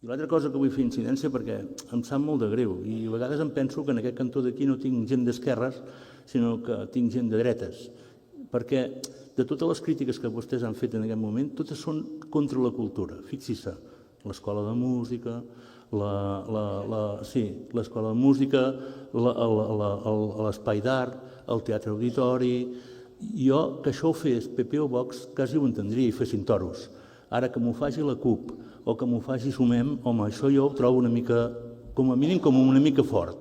I l'altra cosa que vull fer incidència, perquè em sap molt de greu, i a vegades em penso que en aquest cantó d'aquí no tinc gent d'esquerres, sinó que tinc gent de dretes, perquè de totes les crítiques que vostès han fet en aquest moment, totes són contra la cultura. Fixi-se, l'escola de música, l'escola de música, l'espai d'art, el teatre auditori. Jo, que això ho fes PP o Vox, quasi ho entendria i fessin toros. Ara que m'ho faci la CUP o que m'ho faci Sumem, home, això jo ho trobo una mica, com a mínim, com una mica fort.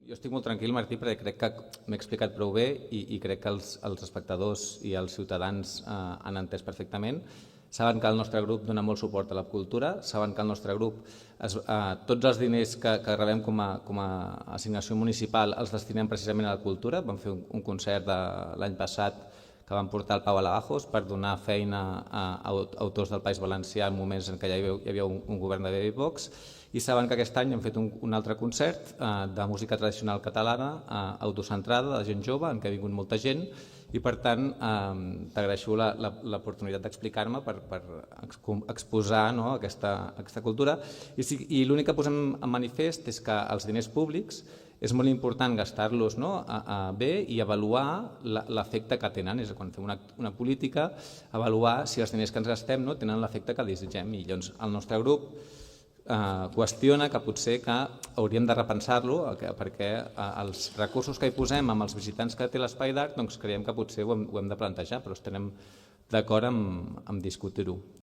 Jo estic molt tranquil, Martí, perquè crec que m'he explicat prou bé i crec que els espectadors i els ciutadans han entès perfectament. Saben que el nostre grup dona molt suport a la cultura, saben que el nostre grup, tots els diners que rebem com a assignació municipal els destinem precisament a la cultura. Vam fer un concert l'any passat que vam portar el Pau Alabajos per donar feina a autors del País Valencià en moments en què hi havia un govern de BB Vox, i saben que aquest any hem fet un altre concert de música tradicional catalana autocentrada, de gent jove, en què ha vingut molta gent, i per tant t'agraeixo l'oportunitat d'explicar-me per exposar aquesta cultura. I l'únic que posem en manifest és que els diners públics és molt important gastar-los bé i avaluar l'efecte que tenen. És quan fem una política, avaluar si els diners que ens gastem tenen l'efecte que desitgem. I llavors el nostre grup qüestiona que potser que hauríem de repensar-lo perquè els recursos que hi posem amb els visitants que té l'espai d'art creiem que potser ho hem de plantejar, però estarem d'acord en discutir-ho.